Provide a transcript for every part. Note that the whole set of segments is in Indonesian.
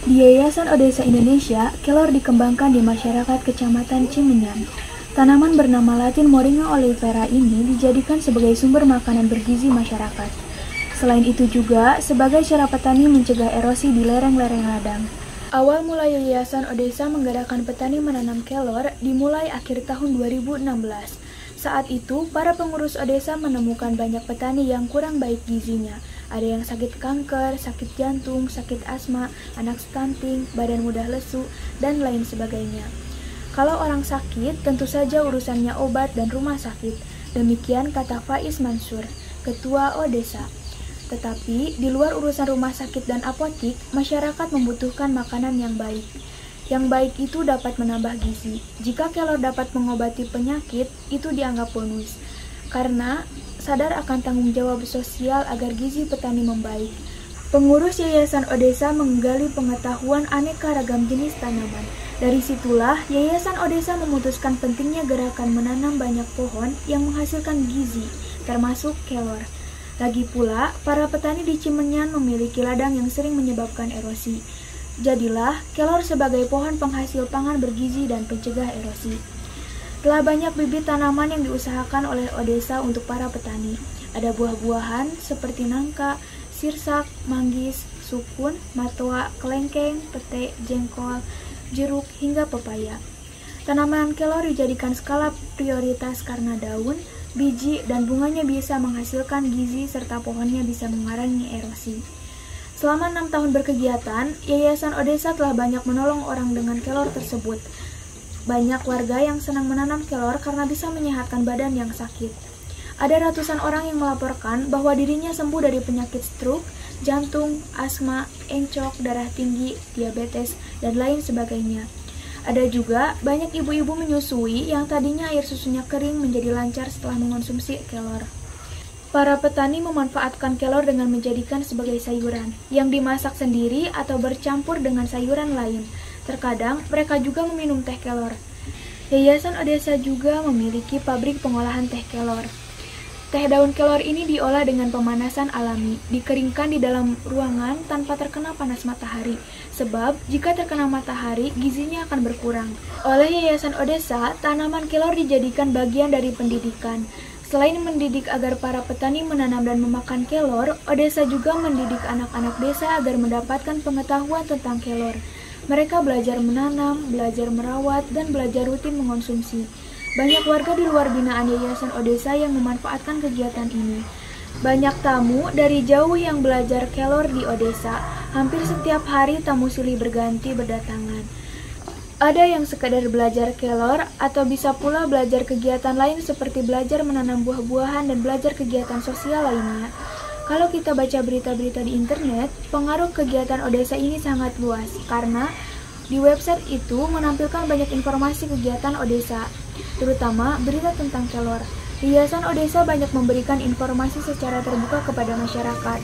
Di Yayasan Odesa Indonesia, kelor dikembangkan di masyarakat Kecamatan Cimenyan. Tanaman bernama Latin Moringa oleifera ini dijadikan sebagai sumber makanan bergizi masyarakat. Selain itu juga sebagai cara petani mencegah erosi di lereng-lereng ladang. Awal mula Yayasan Odesa menggerakkan petani menanam kelor dimulai akhir tahun 2016. Saat itu, para pengurus Odesa menemukan banyak petani yang kurang baik gizinya. Ada yang sakit kanker, sakit jantung, sakit asma, anak stunting, badan mudah lesu, dan lain sebagainya. Kalau orang sakit, tentu saja urusannya obat dan rumah sakit. Demikian kata Faiz Mansur, Ketua Odesa. Tetapi, di luar urusan rumah sakit dan apotik, masyarakat membutuhkan makanan yang baik. Yang baik itu dapat menambah gizi. Jika kelor dapat mengobati penyakit, itu dianggap bonus. Karena sadar akan tanggung jawab sosial agar gizi petani membaik. Pengurus Yayasan Odesa menggali pengetahuan aneka ragam jenis tanaman. Dari situlah, Yayasan Odesa memutuskan pentingnya gerakan menanam banyak pohon yang menghasilkan gizi, termasuk kelor. Lagi pula, para petani di Cimenyan memiliki ladang yang sering menyebabkan erosi. Jadilah kelor sebagai pohon penghasil pangan bergizi dan pencegah erosi. Telah banyak bibit tanaman yang diusahakan oleh Odesa untuk para petani. Ada buah-buahan seperti nangka, sirsak, manggis, sukun, matoa, kelengkeng, pete, jengkol, jeruk, hingga pepaya. Tanaman kelor dijadikan skala prioritas karena daun, biji, dan bunganya bisa menghasilkan gizi serta pohonnya bisa mengurangi erosi. Selama 6 tahun berkegiatan, Yayasan Odesa telah banyak menolong orang dengan kelor tersebut. Banyak warga yang senang menanam kelor karena bisa menyehatkan badan yang sakit. Ada ratusan orang yang melaporkan bahwa dirinya sembuh dari penyakit stroke, jantung, asma, encok, darah tinggi, diabetes, dan lain sebagainya. Ada juga banyak ibu-ibu menyusui yang tadinya air susunya kering menjadi lancar setelah mengonsumsi kelor. Para petani memanfaatkan kelor dengan menjadikan sebagai sayuran, yang dimasak sendiri atau bercampur dengan sayuran lain. Terkadang, mereka juga meminum teh kelor. Yayasan Odesa juga memiliki pabrik pengolahan teh kelor. Teh daun kelor ini diolah dengan pemanasan alami, dikeringkan di dalam ruangan tanpa terkena panas matahari. Sebab, jika terkena matahari, gizinya akan berkurang. Oleh Yayasan Odesa, tanaman kelor dijadikan bagian dari pendidikan. Selain mendidik agar para petani menanam dan memakan kelor, Odesa juga mendidik anak-anak desa agar mendapatkan pengetahuan tentang kelor. Mereka belajar menanam, belajar merawat, dan belajar rutin mengonsumsi. Banyak warga di luar binaan Yayasan Odesa yang memanfaatkan kegiatan ini. Banyak tamu dari jauh yang belajar kelor di Odesa. Hampir setiap hari tamu silih berganti berdatangan. Ada yang sekadar belajar kelor atau bisa pula belajar kegiatan lain seperti belajar menanam buah-buahan dan belajar kegiatan sosial lainnya. Kalau kita baca berita-berita di internet, pengaruh kegiatan Odesa ini sangat luas karena di website itu menampilkan banyak informasi kegiatan Odesa, terutama berita tentang kelor. Yayasan Odesa banyak memberikan informasi secara terbuka kepada masyarakat.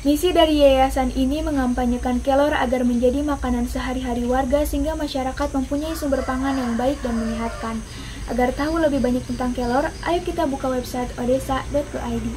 Misi dari yayasan ini mengampanyekan kelor agar menjadi makanan sehari-hari warga sehingga masyarakat mempunyai sumber pangan yang baik dan menyehatkan. Agar tahu lebih banyak tentang kelor, ayo kita buka website odesa.go.id.